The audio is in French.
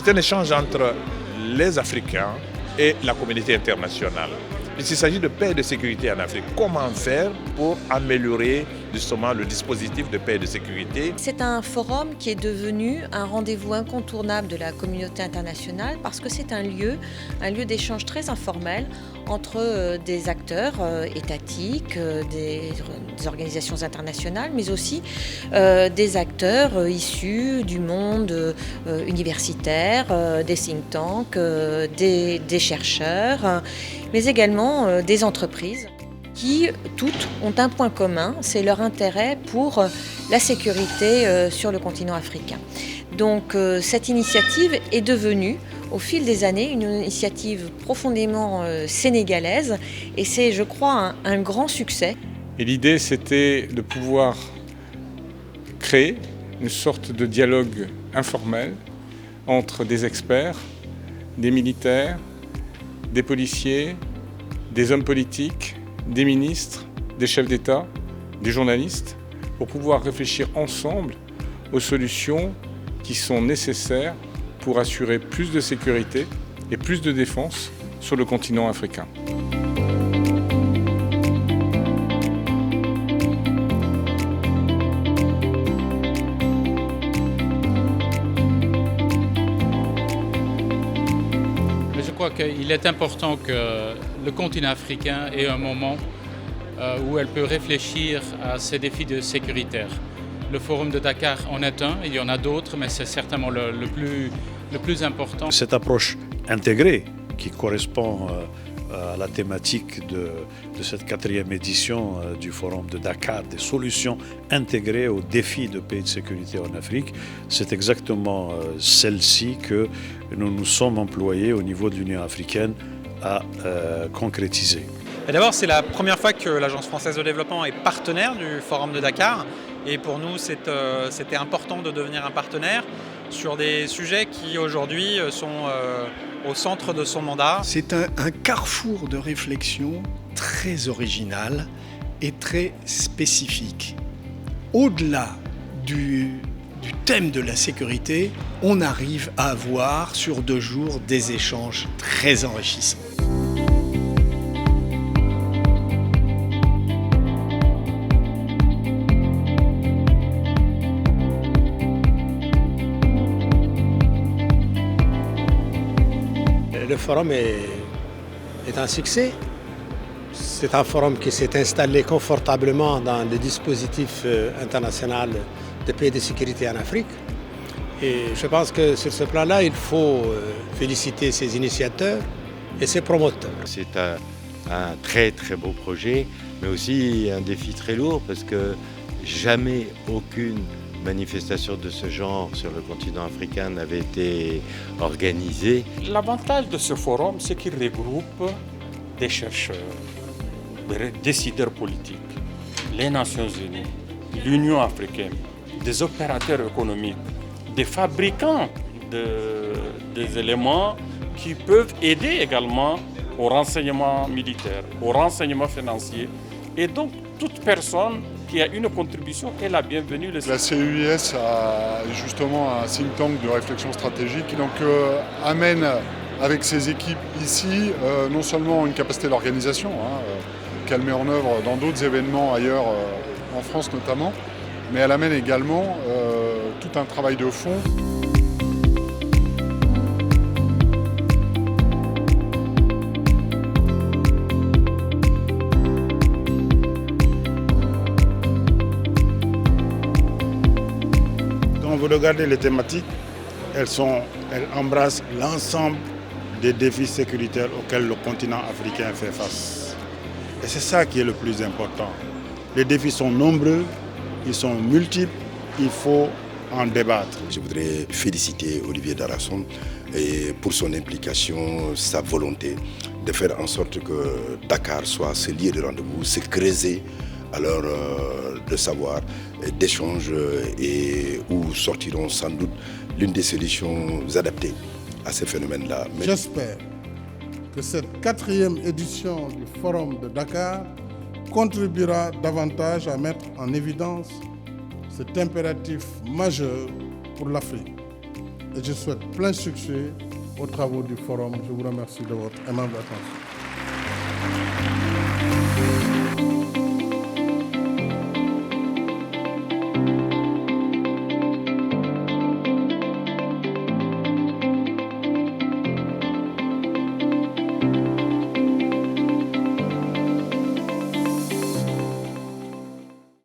un échange entre les Africains et la communauté internationale. Puisqu'il s'agit de paix et de sécurité en Afrique. Comment faire pour améliorer justement le dispositif de paix et de sécurité? C'est un forum qui est devenu un rendez-vous incontournable de la communauté internationale parce que c'est un lieu d'échange très informel entre des acteurs étatiques, des organisations internationales, mais aussi des acteurs issus du monde universitaire, des think tanks, des chercheurs, mais également des entreprises qui toutes ont un point commun, c'est leur intérêt pour la sécurité sur le continent africain. Donc cette initiative est devenue au fil des années une initiative profondément sénégalaise et c'est, je crois, un grand succès. Et l'idée, c'était de pouvoir créer une sorte de dialogue informel entre des experts, des militaires, des policiers, des hommes politiques, des ministres, des chefs d'État, des journalistes, pour pouvoir réfléchir ensemble aux solutions qui sont nécessaires pour assurer plus de sécurité et plus de défense sur le continent africain. Je crois qu'il est important que le continent africain ait un moment où elle peut réfléchir à ces défis sécuritaires. Le Forum de Dakar en est un, il y en a d'autres, mais c'est certainement le plus important. Cette approche intégrée qui correspond à la thématique de cette 4e édition du Forum de Dakar, des solutions intégrées aux défis de paix et de sécurité en Afrique, c'est exactement celle-ci que nous nous sommes employés au niveau de l'Union africaine à concrétiser. D'abord, c'est la première fois que l'Agence française de développement est partenaire du Forum de Dakar. Et pour nous, c'était important de devenir un partenaire sur des sujets qui aujourd'hui sont au centre de son mandat. C'est un carrefour de réflexion très original et très spécifique. Au-delà du thème de la sécurité, on arrive à avoir sur 2 jours des échanges très enrichissants. Le forum est un succès. C'est un forum qui s'est installé confortablement dans le dispositif international de paix et de sécurité en Afrique. Et je pense que sur ce plan-là, il faut féliciter ses initiateurs et ses promoteurs. C'est un très très beau projet, mais aussi un défi très lourd parce que jamais aucune manifestation de ce genre sur le continent africain n'avait été organisée. L'avantage de ce forum, c'est qu'il regroupe des chercheurs, des décideurs politiques, les Nations Unies, l'Union africaine, des opérateurs économiques, des fabricants des éléments qui peuvent aider également au renseignement militaire, au renseignement financier. Et donc, toute personne qui a une contribution est la bienvenue. La CEIS a justement un think tank de réflexion stratégique, donc amène avec ses équipes ici non seulement une capacité d'organisation, qu'elle met en œuvre dans d'autres événements ailleurs, en France notamment, mais elle amène également tout un travail de fond. Quand vous regardez les thématiques, elles embrassent l'ensemble des défis sécuritaires auxquels le continent africain fait face. Et c'est ça qui est le plus important. Les défis sont nombreux, ils sont multiples, il faut en débattre. Je voudrais féliciter Olivier Darasson pour son implication, sa volonté de faire en sorte que Dakar soit ce lieu de rendez-vous, ce creuset alors de savoir, d'échanges et où sortiront sans doute l'une des solutions adaptées à ces phénomènes-là. J'espère que cette 4e édition du Forum de Dakar contribuera davantage à mettre en évidence cet impératif majeur pour l'Afrique. et je souhaite plein succès aux travaux du forum. Je vous remercie de votre aimable attention.